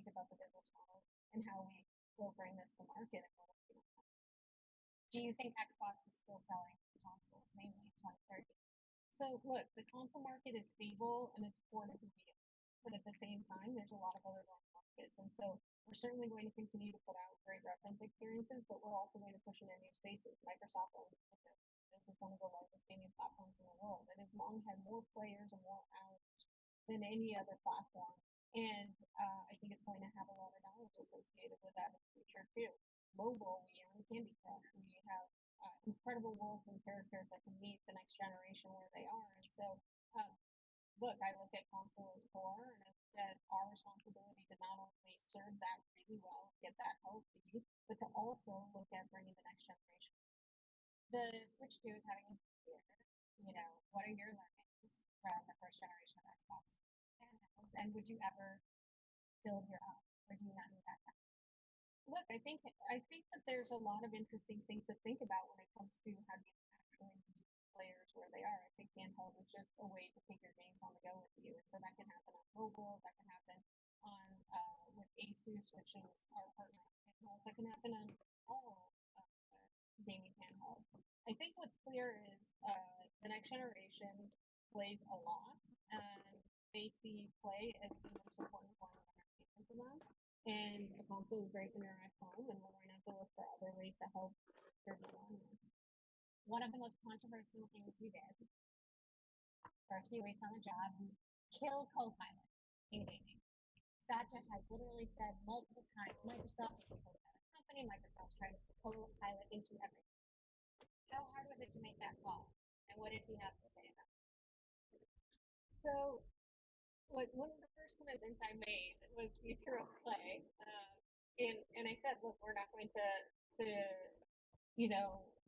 about the business models and how we will bring this to market. Do you think Xbox is still selling consoles, maybe in 2030? So look, the console market is stable and it's core to who we are. But at the same time, there's a lot of other growing markets. And so we're certainly going to continue to put out great reference experiences, but we're also going to push into new spaces. Microsoft owns Nintendo. This is one of the largest gaming platforms in the world. It has long had more players and more hours than any other platform. And I think it's going to have a lot of knowledge associated with that in the future too. Mobile, we own Candy Crush. We have incredible worlds and characters that can meet the next generation where they are. And so, um, look, I look at console as core, and it's that our responsibility to not only serve that really well, get that healthy, but to also look at bringing the next generation. The Switch 2 is having a year. What are your learnings from the first generation of Xbox handhelds? And would you ever build your own, or do you not need that? Look, I think that there's a lot of interesting things to think about when it comes to how do you actually meet players where they are. I think handheld is just a way to take your games on the go with you, and so that can happen on mobile, that can happen on with Asus, which is our partner on handhelds. That can happen on all gaming handhelds. I think what's clear is the next generation plays a lot, and they see play as the most important form of entertainment for them. And a console is great when you're at home, and we're going to have to look for other ways to help serve the audience. One of the most controversial things you did, first few weeks on the job, you killed Copilot in gaming. Satya has literally said multiple times Microsoft is a Copilot company, Microsoft's trying to put Copilot into everything. How hard was it to make that call? And what did he have to say about it? So, like one of the first commitments I made was future of play, and I said, look, we're not going to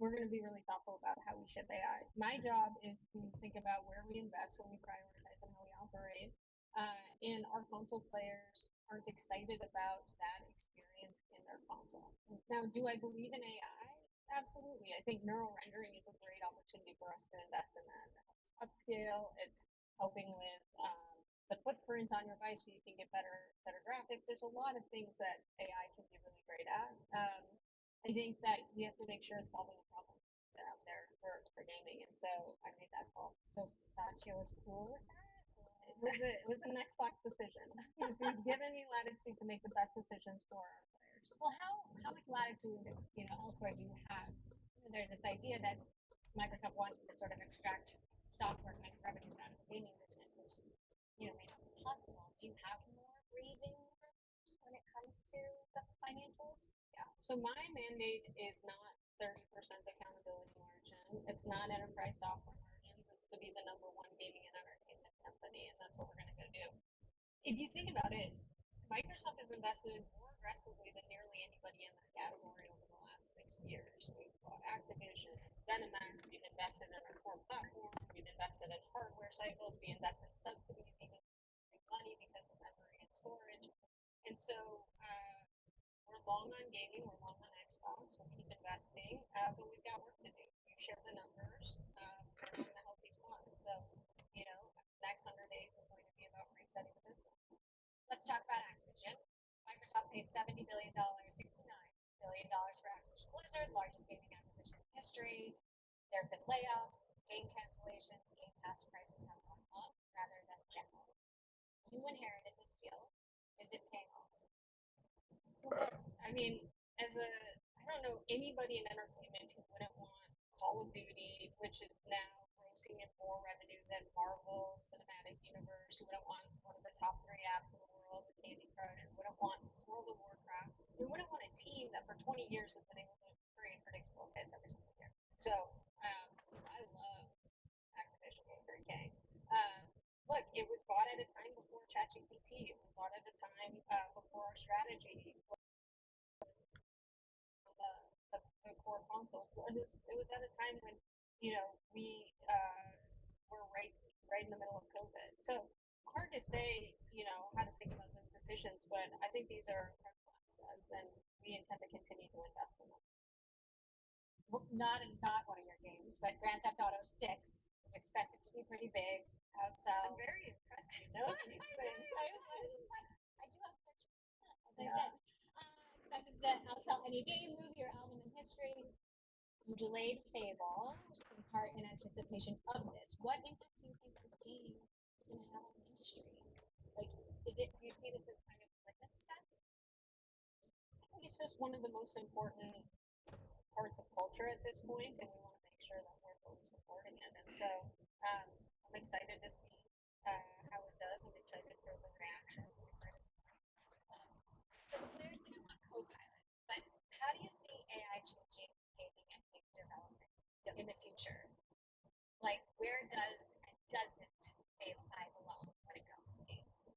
we're going to be really thoughtful about how we ship AI. My job is to think about where we invest, when we prioritize, and how we operate. And our console players aren't excited about that experience in their console. Now, do I believe in AI? Absolutely. I think neural rendering is a great opportunity for us to invest in that. It helps upscale. It's helping with the footprint on your device so you can get better graphics. There's a lot of things that AI can be really great at. I think that you have to make sure it's solving the problem that are out there for gaming, and so I made that call. So Satya was cool with that? It was an Xbox decision. He's given me latitude to make the best decisions for our players. Well, how much latitude, elsewhere do you have? There's this idea that Microsoft wants to sort of extract software kind of revenues out of the gaming business, which may not be possible. Do you have more breathing room when it comes to the financials? Yeah. So my mandate is not 30% accountability margin. It's not enterprise software margins. It's to be the number one gaming and entertainment company, and that's what we're going to go do. If you think about it, Microsoft has invested more aggressively than nearly anybody in this category over the last 6 years. We've bought Activision, ZeniMax. We've invested in our core platform. We've invested in hardware cycles. We invest in subsidies, even money because of memory and storage. And so we're long on gaming. We're long on Xbox. We'll keep investing, but we've got work to do. We've shared the numbers. We're not in a healthy spot. And so, next 100 days is going to be about resetting the business. Let's talk about Activision. Microsoft paid $70 billion, $69 billion for Activision Blizzard, largest gaming acquisition in history. There have been layoffs, game cancellations, Game Pass prices have gone up rather than down. You inherited this deal. Is it paying off? So, I mean, I don't know anybody in entertainment who wouldn't want Call of Duty, which is now grossing in more revenue than Marvel Cinematic Universe, who wouldn't want one of the top 3 apps in the world, with Candy Crush, who wouldn't want World of Warcraft, who wouldn't want a team that for 20 years has been able to create predictable hits every single year. So I love Activision Blizzard King. Look, it was bought at a time before ChatGPT. It was bought at a time before our strategy the core consoles. It was at a time when we were right in the middle of COVID. So hard to say how to think about those decisions, but I think these are incredible assets, and we intend to continue to invest in them. Well, not one of your games, but Grand Theft Auto 6 is expected to be pretty big. I'm very impressed. You know these things. I do have pictures. to outsell any game, movie, or album in history. You delayed Fable in part in anticipation of this. What impact do you think this game is going to have on the industry? Like, do you see this as kind of litmus test? I think it's just one of the most important parts of culture at this point, and we want to make sure that we're fully supporting it. And so I'm excited to see how it does. I'm excited for the reactions. I'm excited. So the player's going to want Copilot, but how do you see AI changing gaming and game development in the future? Like, where does and doesn't AI belong when it comes to games?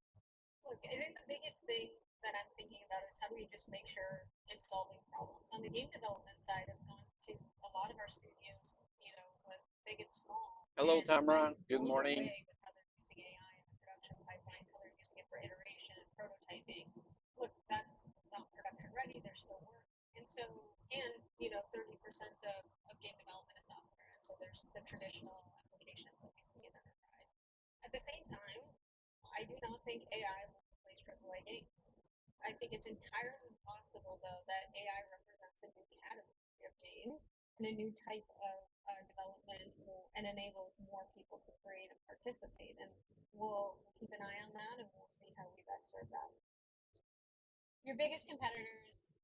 Look, I think the biggest thing that I'm thinking about is how do we just make sure it's solving problems. On the game development side, I've gone to a lot of our studios, with big and small. Hello, And Tamara. I'm Good blown morning. away with how they're using AI in the production pipelines, how they're using it for iteration and prototyping. Look, that's not production ready. There's still work. And so, 30% of game development is software. And so there's the traditional applications that we see in enterprise. At the same time, I do not think AI will replace AAA games. I think it's entirely possible, though, that AI represents a new category of games and a new type of development and enables more people to create and participate. And we'll keep an eye on that, and we'll see how we best serve that. Your biggest competitors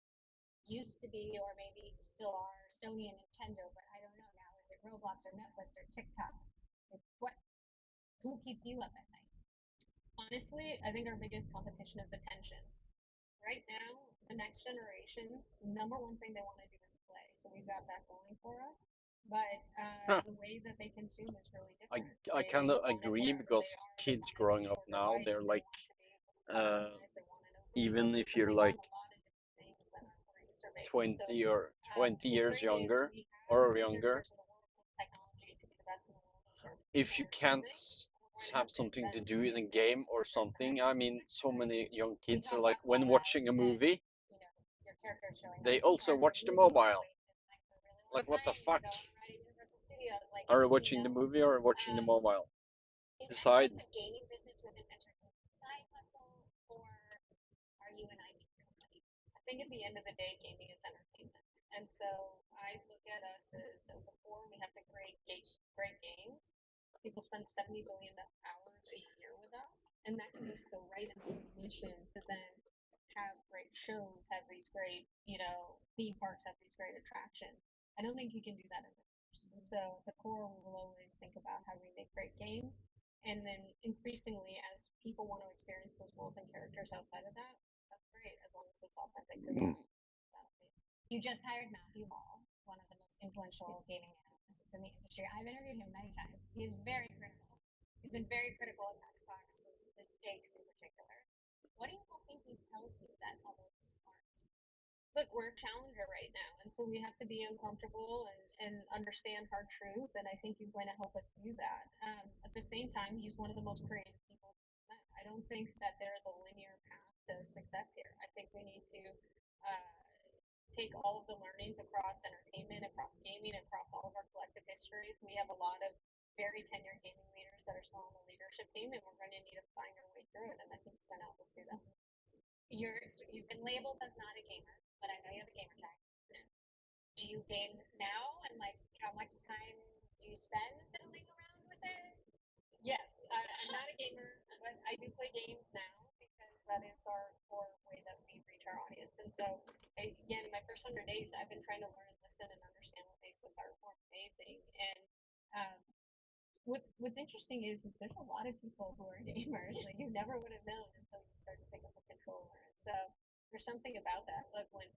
used to be, or maybe still are, Sony and Nintendo, but I don't know now. Is it Roblox or Netflix or TikTok? Who keeps you up at night? Honestly, I think our biggest competition is attention. Right now, the next generation's number one thing they want to do is play. So we've got that going for us. But the way that they consume is really different. I They kind of want it agree wherever because they are. They kids want it on growing a up short now, device. they're They like, want to be able to customize. They want it open even source. if you're They like want a lot of different things that are more user-based. 20 or 20 what's years great is younger we have or leaders younger, in the world of technology to be the best in the world at serving if you people can't who are using. have something to do in a game or something, I mean, so many young We kids are talked like, about when Fallout watching a and movie, your characters showing they up in also parts watch of the movies mobile. that they've been playing for a really long Like, what the time, fuck? going around Universal Studios. Like, Are you it's, watching the movie or watching the mobile? is Decide. the gaming business within entertainment side hustle, or are you an IT company? I think at the end of the day, gaming is entertainment. And so I look at us as before we have to create great games. People spend 70 billion hours a year with us, and that can just go right into the mission to then have great shows, have these great, theme parks, have these great attractions. I don't think you can do that in reverse. And so at the core, we will always think about how we make great games. And then increasingly, as people want to experience those worlds and characters outside of that, that's great as long as it's authentic to them. You just hired Matthew Hall, one of the most influential gaming analysts in the industry. I've interviewed him many times. He's very critical. He's been very critical of Xbox's mistakes in particular. What do you think he tells you that others aren't? Look, we're a challenger right now, and so we have to be uncomfortable and understand hard truths, and I think he's going to help us do that. At the same time, he's one of the most creative people I've met. I don't think that there is a linear path to success here. I think we need to take all of the learnings across entertainment, across gaming, across all of our collective histories. We have a lot of very tenured gaming leaders that are still on the leadership team, and we're going to need to find our way through it, and I think it's going to help us do that. You've been labeled as not a gamer, but I know you have a gamer tag. Do you game now, and like how much time do you spend fiddling around with it? Yes, I'm not a gamer, but I do play games now because that is our core way that we reach our audience. And so, again, in my first 100 days, I've been trying to learn, listen, and understand what makes this art form amazing. And what's interesting is there's a lot of people who are gamers that you never would have known until you start to pick up a controller. And so there's something about that. Like when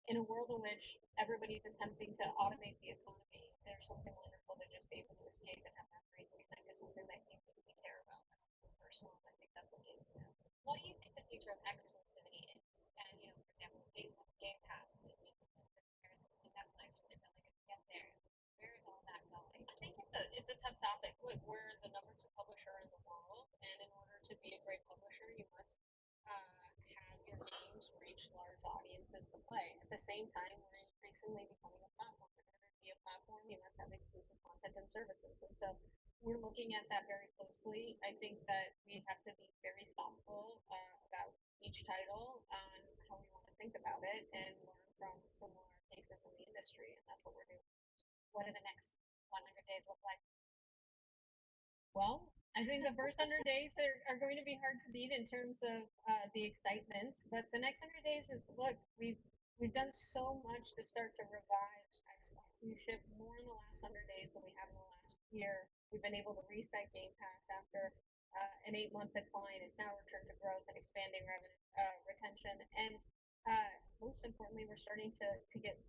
in a world in which everybody's attempting to automate the economy, there's something wonderful to just be able to escape and have memories and connect to something that you really care about. That's something personal. And I think that's what games do. What do you think the future of exclusivity is? And for example, Game Pass, comparisons to Netflix, is it really going to get there? Where is all that going? I think it's a tough topic. Look, we're the number 2 publisher in the world, and in order to be a great publisher, you must have your games reach large audiences to play. At the same time, we're increasingly becoming a platform. In order to be a platform, you must have exclusive content and services. And so we're looking at that very closely. I think that we have to be very thoughtful about each title on how we want to think think about it and learn from similar cases in the industry, and that's what we're doing. What do the next 100 days look like? Well, I think the first 100 days are going to be hard to beat in terms of the excitement, but the next 100 days is look, we've done so much to start to revive Xbox. We've shipped more in the last 100 days than we have in the last year. We've been able to reset Game Pass after an 8-month decline. It's now returned to growth and expanding revenue retention, and most importantly, we're starting to get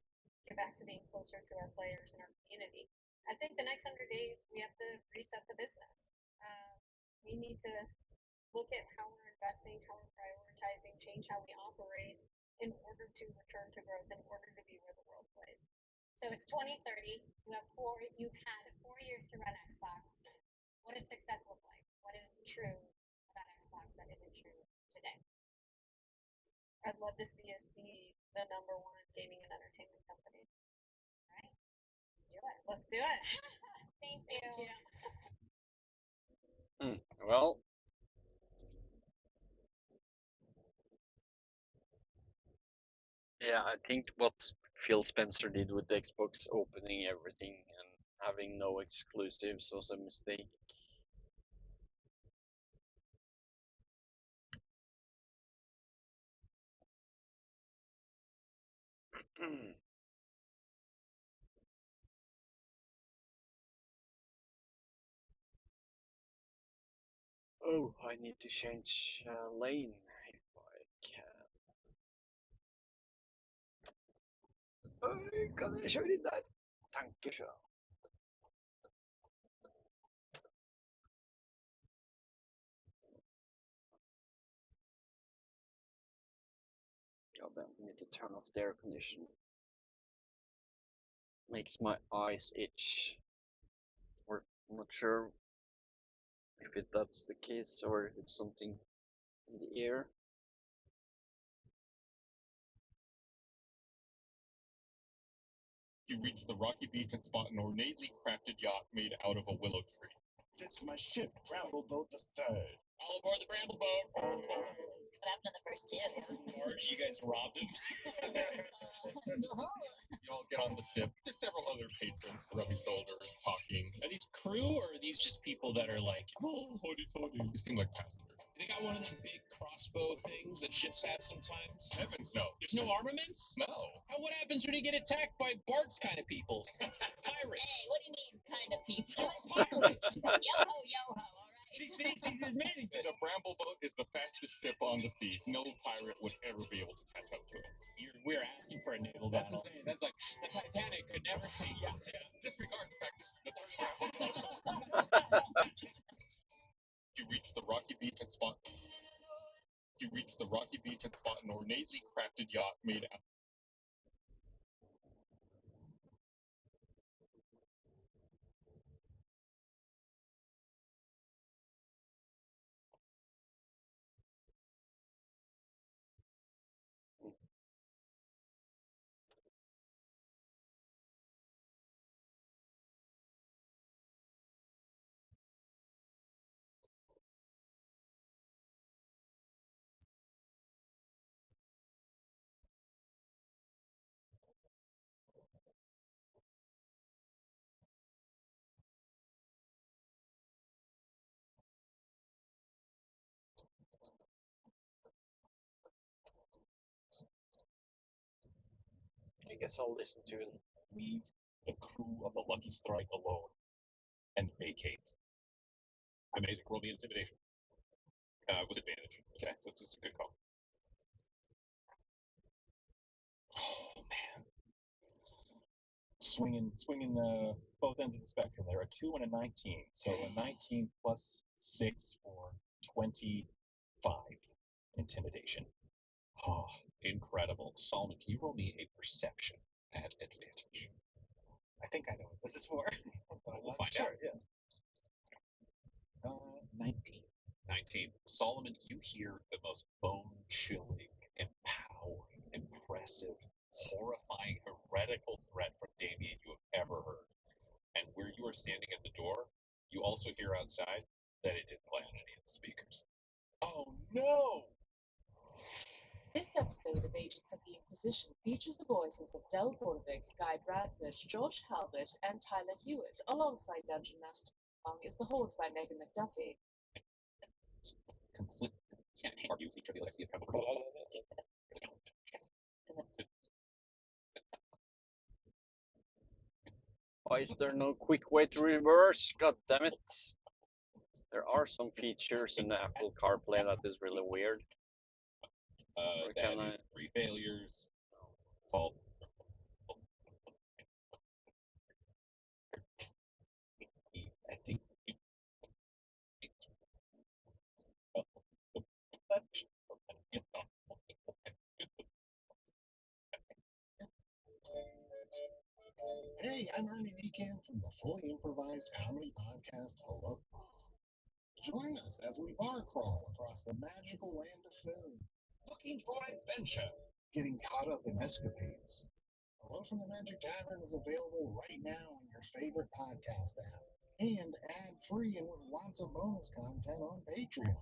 back to being closer to our players and our community. I think the next 100 days we have to reset the business. We need to look at how we're investing, how we're prioritizing, change how we operate in order to return to growth, in order to be where the world plays. So it's 2030. You've had 4 years to run Xbox. What does success look like? What is true about Xbox that isn't true today? I'd love to see us be the #1 gaming and entertainment company. All right, let's do it. Let's do it. Thank you. Well, yeah, I think what Phil Spencer did with the Xbox opening everything and having no exclusives was a mistake. Oh, I need to change lane if I can. Kan jeg kjøre inn der? Tankekjør. God damn, I need to turn off the air conditioning. Makes my eyes itch. Or I'm not sure if that's the case or if it's something in the air. You reach the rocky beach and spot an ornately crafted yacht made out of a willow tree. This is my ship, Bramble Boat to start. All aboard the Bramble Boat! What happened to the first two? Marge, you guys robbed him. You all get on the ship. There's several other patrons rubbing shoulders, talking. Are these crew or are these just people that are like, Oh, hoity-toity. They seem like passengers. they got one of them big crossbow things that ships have sometimes? Heavens, no. There's no armaments? No. What happens when you get attacked by Bart's kind of people? Hey, Pirates. what do you mean, kind of people? You're a pirate. Yo-ho, all right? She's admitting to it. The Bramble Boat is the fastest ship on the sea. No pirate would ever be able to catch up to it. We're asking for a naval That's battle. what I'm saying. That's like the Titanic could never sink. Yeah. Disregard the fact this is the third Bramble Boat. You reach the rocky beach and spot. You reach the rocky beach and spot an ornately crafted yacht made out. I guess I'll listen to it. Leave the crew of the Lucky Strike alone and vacate. Amazing. Roll me intimidation. With advantage. Okay, so this is a good call. Oh man, swinging both ends of the spectrum. There are 2 and a 19, so a 19 plus 6 for 25 intimidation. Oh, incredible. Solomon, can you roll me a perception at advantage? I think I know what this is for. But I'm We'll not find sure. out. Yeah. 19. 19. Solomon, you hear the most bone-chilling, empowering, impressive, horrifying, heretical threat from Damien you have ever heard. And where you are standing at the door, you also hear outside that it didn't play on any of the speakers. Oh no! This episode of Agents of the Inquisition features the voices of Del Borovic, Guy Bradfish, George Talbot, and Tyler Hewitt, alongside Dungeon Master Song is The Hordes by Megan McDuffie. Complete. Can't argue with each other. Let's get Why is there no quick way to reverse? God damn it. There are some features in the Apple CarPlay that is really weird. Or That can is I? 3 failures. Fault. I think. Hey, I'm Ernie Niekamp from the fully improvised comedy podcast Hello. Join us as we bar crawl across the magical land of food, Looking for adventure. getting caught up in escapades. Hello from the Magic Tavern is available right now on your favorite podcast app and ad-free and with lots of bonus content on Patreon.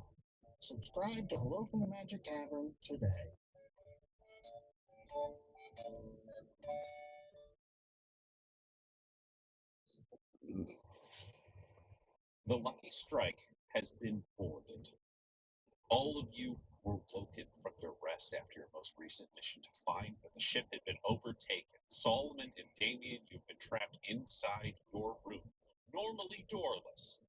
Subscribe to Hello from the Magic Tavern today. The Lucky Strike has been boarded. All of you were woken from your rest after your most recent mission to find that the ship had been overtaken. Solomon and Damien, you've been trapped inside your room, normally doorless.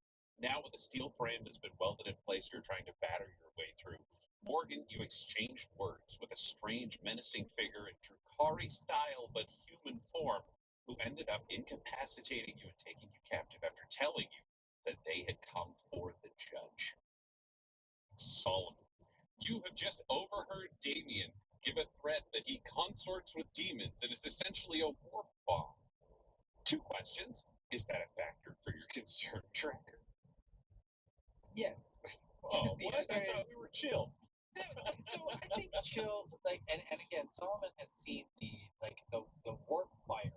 Now, with a steel frame that's been welded in place, you're trying to batter your way through. Morgan, you exchanged words with a strange, menacing figure in Drukari style but human form, who ended up incapacitating you and taking you captive after telling you that they had come for the judge. Solomon, you have just overheard Damien give a threat that he consorts with demons and is essentially a warp bomb. 2 questions. Is that a factor for your concern tracker? Yes. Oh, The what? I answer thought is- we were chill. So I think chill, like, and again, Solomon has seen the warp fire,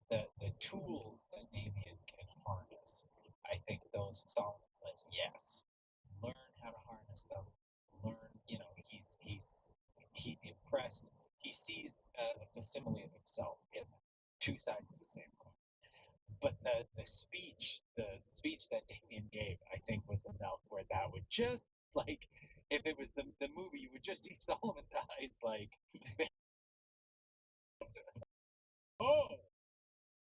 the tools that Damien can harness. I think those Solomon's like, yes, learn how to harness them. Learn, he's impressed. He sees a facsimile of himself in them, 2 sides of the same coin. But the speech that Damien gave, I think, was enough where that would just like, if it was the movie, you would just see Solomon's eyes like, oh,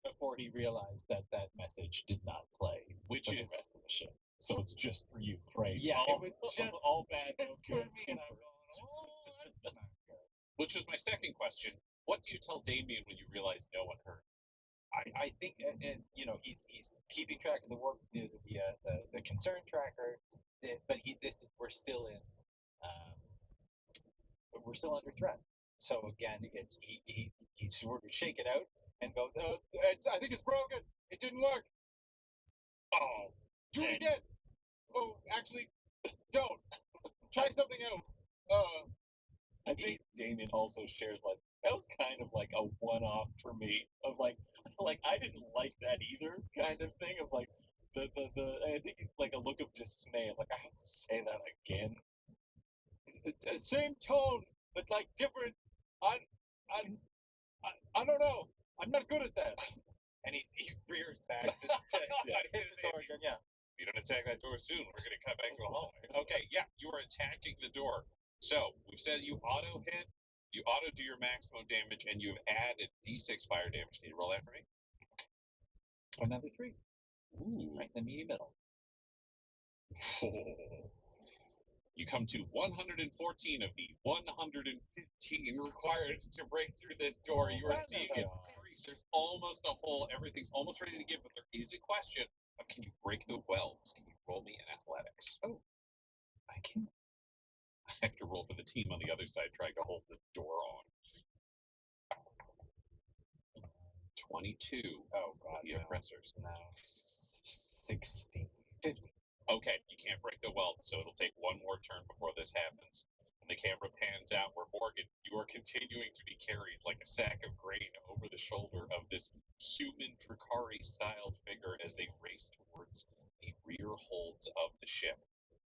before he realized that that message did not play Which for the is rest of the ship. So it's just for you, right? Yeah, all, it was just all bad, no just for good. me, and I'm Super. going, oh, that's not good. Which was my second question. What do you tell Damien when you realize no one heard? I think, and he's keeping track of the warp, the concern tracker, but we're still in, we're still under threat. So again, it's he sort of shake it out and go, I think it's broken. It didn't work. Oh, do it again. Oh, actually, don't. Try something else. I think Damien also shares like that was kind of like a one-off for me of like I didn't like that either kind of thing of like the I think it's like a look of dismay of like I have to say that again. Same tone, but like different. I don't know. I'm not good at that. And he rears back to hit his door again. Yeah. If you don't attack that door soon, we're going to cut back to a hallway. Okay, yeah, you are attacking the door. So we've said you auto hit, you auto do your maximum damage, and you have added d6 fire damage. Can you roll that for me? Another 3. Ooh. Right in the meaty middle. You come to 114 of the 115 required to break through this door. You are seeing it increase. There's almost a hole. Everything's almost ready to give, but there is a question of can you break the welds? Can you roll me in athletics? Oh, I can. I have to roll for the team on the other side trying to hold this door on. 22. Oh God, The oppressors. No. 16. 50. Okay, you can't break the weld, so it'll take one more turn before this happens. And the camera pans out where Morgan, you are continuing to be carried like a sack of grain over the shoulder of this human Drukari-styled figure as they race towards the rear holds of the ship.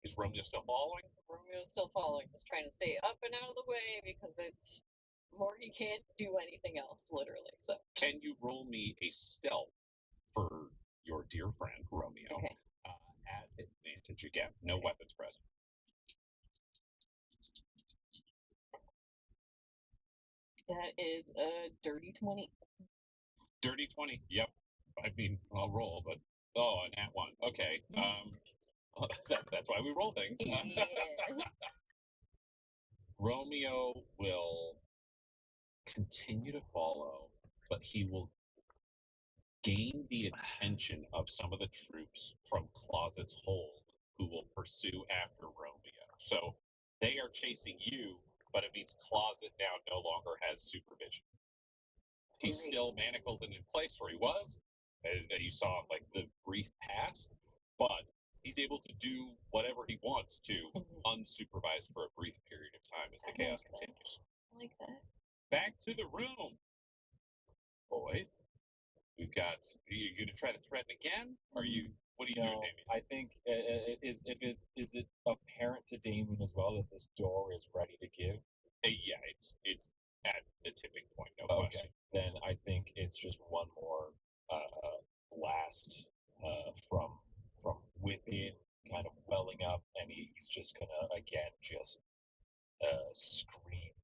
Is Romeo still following? Romeo Romeo's still following, just trying to stay up and out of the way because it's Morgan can't do anything else, literally. So Can you roll me a stealth for your dear friend Romeo? okay. At advantage again. No weapons present. That is a dirty 20. Dirty 20. Yep. I mean, I'll roll, but an at one. Okay. That's why we roll things. Yeah. Romeo will continue to follow, but he will gain the attention of some of the troops from Closet's Hold who will pursue after Romeo. So they are chasing you, but it means Closet now no longer has supervision. He's still manacled and in place where he was, as you saw like the brief pass, but he's able to do whatever he wants to unsupervised for a brief period of time as the chaos continues. I like that. Back to the room, boys. We've got. Are you going to try to threaten again? Or what are you doing, Damien? I think is it apparent to Damien as well that this door is ready to give? Yeah, it's at the tipping point, no Okay. question. Then I think it's just one more blast from within, kind of welling up, and he's just gonna again just scream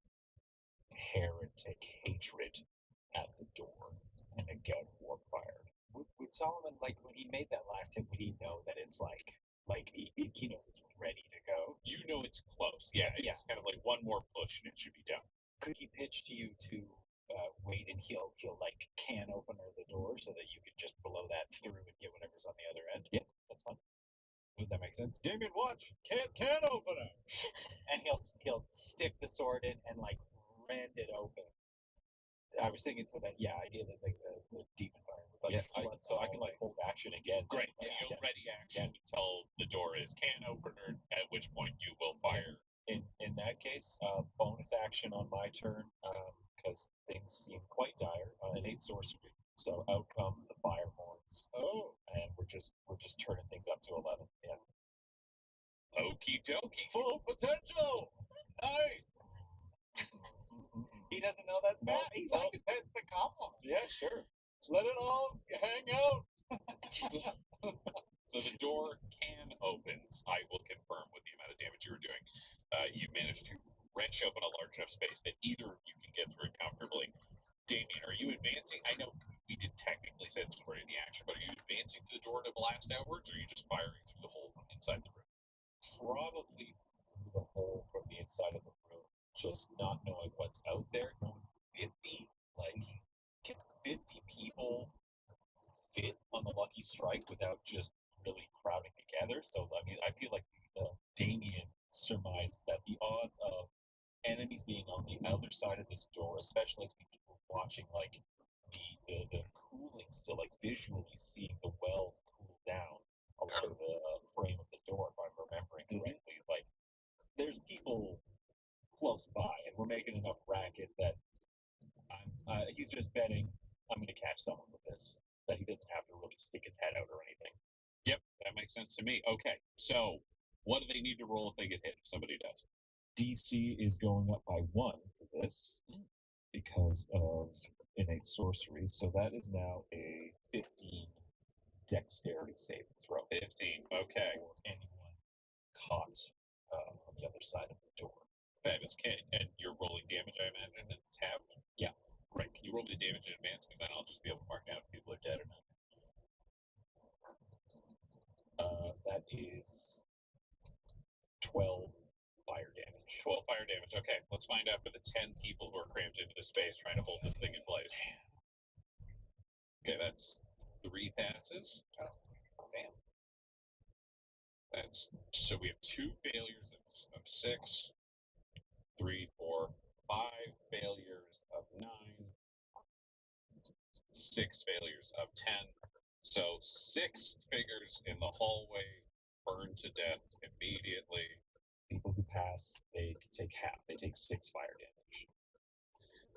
heretic hatred at the door, and again warp fired. Would Solomon, like when he made that last hit, would he know that it's like he knows it's ready to go? You know it's close. Yeah, it's kind of like one more push and it should be done. Could he pitch to you to wait and he'll like can opener the door so that you could just blow that through and get whatever's on the other end? Yeah, that's fine. Would that make sense? Damien, watch! Can opener! And he'll stick the sword in and like rend it open. I was thinking so that ideally like the demon fire would like flood, so I can like hold action again. Great. So you'll ready action until the door is can opener, at which point you will fire. In that case, bonus action on my turn, because things seem quite dire. An 8 sorcery, so out come the fire horns. Oh, and we're just turning things up to 11. Yeah. Okie dokie. Full potential. Nice. He doesn't know that's bad. He That's a compliment. Yeah, sure. Let it all hang out. So the door can opens. I will confirm with the amount of damage you were doing. You managed to wrench open a large enough space that either of you can get through it comfortably. Damien, are you advancing? I know we did technically say this was already the action, but are you advancing to the door to blast outwards, or are you just firing through the hole from inside the room? Probably through the hole from the inside of the room, just not knowing what's out there. 50, like, can 50 people fit on the Lucky Strike without just really crowding together? So, I mean, I feel like Damien surmises that the odds of enemies being on the other side of this door, especially as we were watching, like, the cooling still, like, visually seeing the weld cool down along the frame of the door, if I'm remembering correctly. Like, there's people close by, and we're making enough racket that he's just betting I'm going to catch someone with this, that he doesn't have to really stick his head out or anything. Yep, that makes sense to me. Okay, so what do they need to roll if they get hit? If somebody does, DC is going up by 1 for this because of innate sorcery, so that is now a 15 dexterity saving throw. 15. Okay. For anyone caught on the other side of the door. Fabulous. And you're rolling damage, I imagine. It's half. Yeah. Great. Can you roll me the damage in advance? Because then I'll just be able to mark out if people are dead or not. That is 12 fire damage. 12 fire damage. Okay, let's find out for the 10 people who are crammed into the space trying to hold this thing in place. Okay, that's 3 passes. Oh, damn. That's so we have 2 failures of 6, 3, 4, 5 failures of 9, 6 failures of 10. So 6 figures in the hallway burned to death immediately. People who pass, they take half. They take 6 fire damage.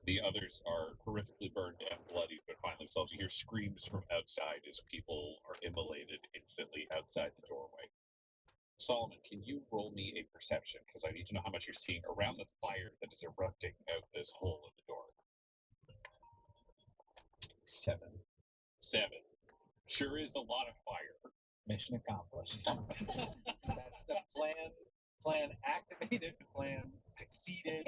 The others are horrifically burned and bloodied, but find themselves. You hear screams from outside as people are immolated instantly outside the doorway. Solomon, can you roll me a perception? Because I need to know how much you're seeing around the fire that is erupting out this hole in the door. 7. 7. Sure is a lot of fire. Mission accomplished. That's the plan. Plan activated. Plan succeeded.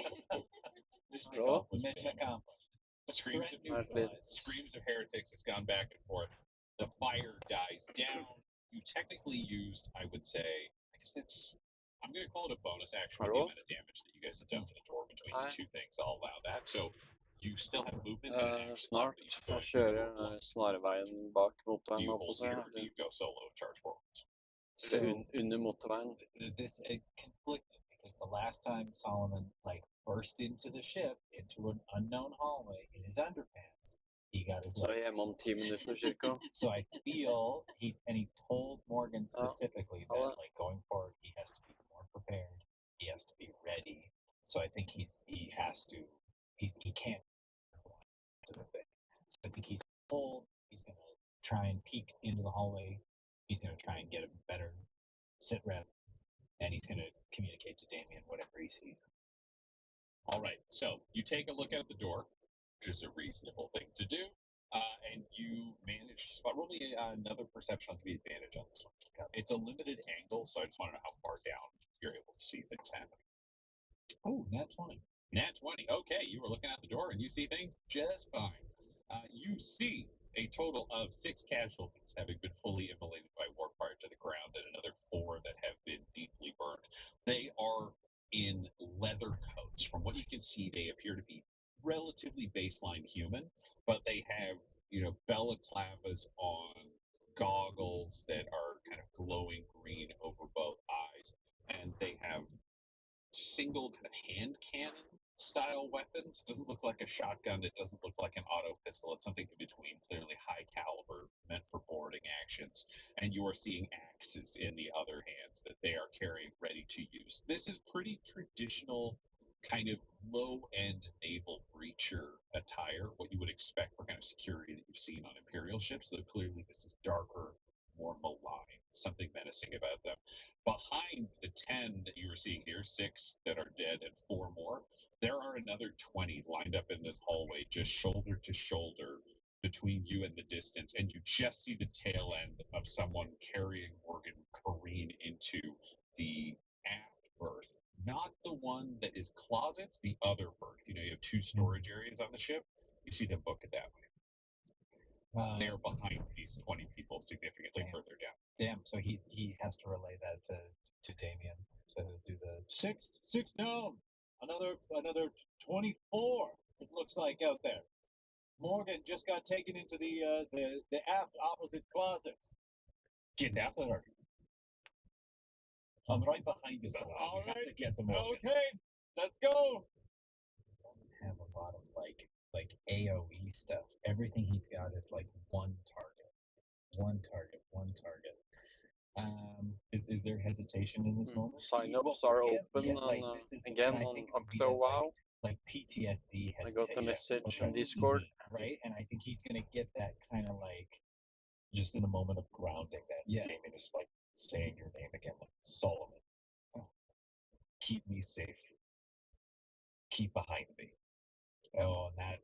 Mission Ja. accomplished. Mission accomplished. Screams of Threat neutralized. screams of heretics has gone back and forth. The fire dies down. You technically used, I would say, I guess it's. I'm going to call it a bonus action with the Hello? amount of damage that you guys have done to the door between Hi. the two things. I'll allow that. So you still have movement and an action Snart. that you go Jeg kjører snarveien bak Do motorveien, you holdt på å hold si. here or do you go solo and charge forwards? So Under motorveien. this it conflicted because the last time Solomon like burst into the ship into an unknown hallway in his underpants, he got his Så er legs. jeg hjemme om 10 minutter cirka. So I feel he told Morgan Oh, specifically that hello. like going forward he has to be more prepared. He has to be ready. So I think he can't do the thing. So I think he's told he's gonna try and peek into the hallway. He's gonna try and get a better sit rep, and he's gonna communicate to Damien whatever he sees. All right. So you take a look out the door, which is a reasonable thing to do, and you manage to spot. Roll me another perception. I'll give you advantage on this one. It's a limited angle, so I just want to know how far down you're able to see things happening. Oh, nat 20. Nat 20. Okay, you were looking out the door and you see things just fine. You see a total of 6 casualties having been fully immolated by warp fire to the ground, and another 4 that have been deeply burned. They are in leather coats. From what you can see, they appear to be relatively baseline human, but they have, balaclavas on, goggles that are kind of glowing green over both eyes, and they have single kind of hand cannon style weapons. It doesn't look like a shotgun. It doesn't look like an auto pistol. It's something in between, clearly high caliber, meant for boarding actions. And you are seeing axes in the other hands that they are carrying ready to use. This is pretty traditional kind of low end naval breacher attire, what you would expect for kind of security that you've seen on Imperial ships, though clearly this is darker, more malign, something menacing about them. Behind the 10 that you were seeing here, 6 that are dead and 4 more, there are another 20 lined up in this hallway, just shoulder to shoulder between you and the distance, and you just see the tail end of someone carrying Morgan careen into the aft berth. Not the one that is closets, the other berth. You have 2 storage areas on the ship. You see them book it that way. They're behind these 20 people significantly further down. Damn. So he has to relay that to Damien to do the six down. Another 24. It looks like out there. Morgan just got taken into the aft opposite closets. Get out there. I'm right behind you, so All we have right. to get to Morgan. Okay, let's go. He doesn't have a lot of like AoE stuff. Everything he's got is like one target. Is there hesitation in this moment? Sign-ups are open this is again and I on think it would be Octo that, WoW. like PTSD I got the hesitation. message in Discord. Right? And I think he's gonna get that kind of like just in a moment of grounding that Damien is just like saying your name again, like Solomon. Keep me safe. Keep behind me. Oh, and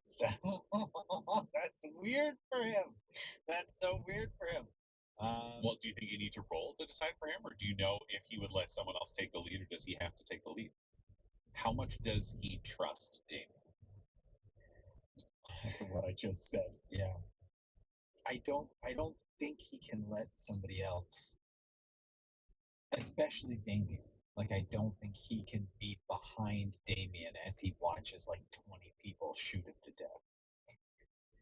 that's weird for him. That's so weird for him. Well, do you think you need to roll to decide for him, or do you know if he would let someone else take the lead, or does he have to take the lead? How much does he trust Damien? What I just said. Yeah. I don't think he can let somebody else, especially Damien. Like, I don't think he can be behind Damien as he watches like 20 people shoot him to death.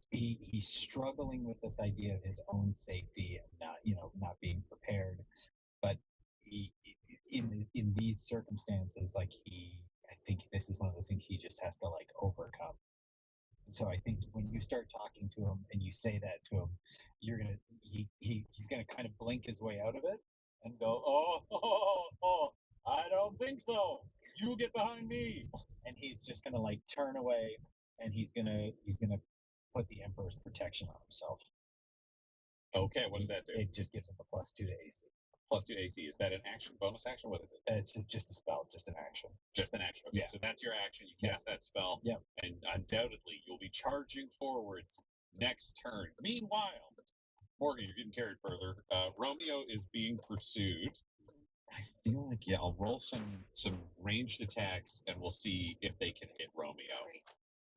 He's struggling with this idea of his own safety and not being prepared. But in these circumstances, I think this is one of those things he just has to like overcome. So I think when you start talking to him and you say that to him, he's gonna kind of blink his way out of it and go, oh, I don't think so. You get behind me. And he's just gonna like turn away, and he's gonna put the Emperor's protection on himself. Okay, what does that do? It just gives him a +2 to AC. +2 AC. Is that an action, bonus action? What is it? It's just a spell, just an action. Just an action. Okay, Yeah. so that's your action. You Yeah. cast that spell. Yep. And undoubtedly, you'll be charging forwards next turn. Meanwhile, Morgan, you're getting carried further. Romeo is being pursued. I feel like, yeah, I'll roll some ranged attacks, and we'll see if they can hit Romeo. Great.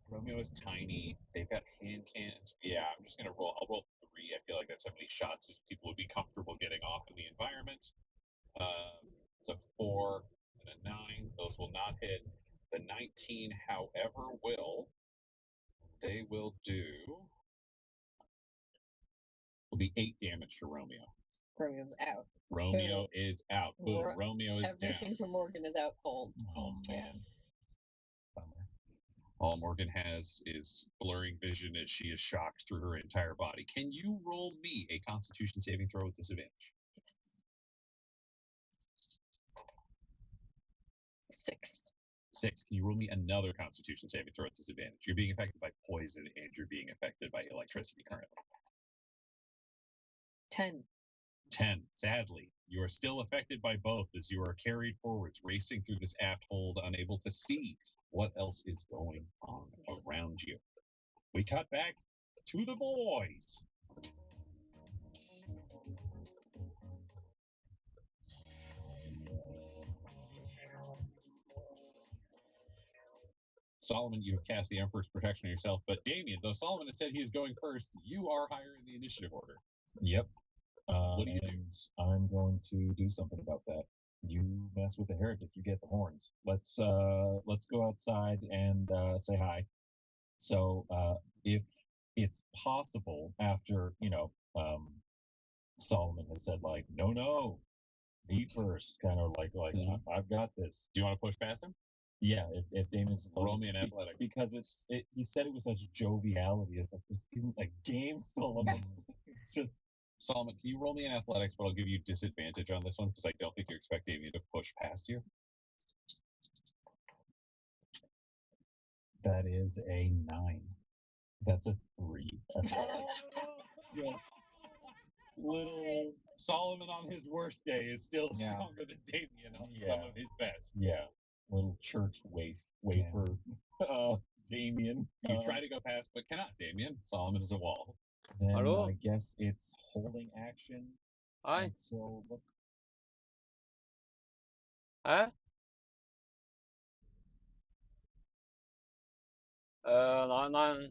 Romeo is tiny. They've got hand cannons. Yeah, I'm just gonna roll. I'll roll 3. I feel like that's how many shots as people would be comfortable getting off in the environment. It's a 4 and a 9. Those will not hit. The 19, however, will. They will do. Will be 8 damage to Romeo. Romeo's out. Romeo is out. Boom. Ro- Romeo is Everything down. for Morgan is out cold. Oh man. Bummer. All Morgan has is blurring vision as she is shocked through her entire body. Can you roll me a Constitution saving throw with disadvantage? 6. 6. Can you roll me another Constitution saving throw at disadvantage? You're being affected by poison and you're being affected by electricity currently. 10. 10. Sadly, you are still affected by both as you are carried forwards, racing through this aft hold, unable to see what else is going on around you. We cut back to the boys. Solomon, you have cast the Emperor's Protection on yourself, but Damien, though Solomon has said he is going first, you are higher in the initiative order. Yep. What do you do? And I'm going to do something about that. You mess with the heretic, you get the horns. Let's go outside and say hi. So if it's possible, after Solomon has said like, no, me first, kind of like I've got this. Do you want to push past him? Yeah, if Damon's Roll me in athletics. because he said it with such joviality. It's like this isn't a game, Solomon. It's just Solomon, can you roll me in athletics, but I'll give you disadvantage on this one because I don't think you expect Damien to push past you. that is a 9. That's a 3. Yeah. Little Solomon on his worst day is still Yeah. stronger than Damien on some Yeah. of his best. Yeah, little church wafer, Damien. You try to go past, but cannot, Damien. Solomon is a wall. Then Hello? I guess it's holding action. Hi. So let's. Hæ? Nei,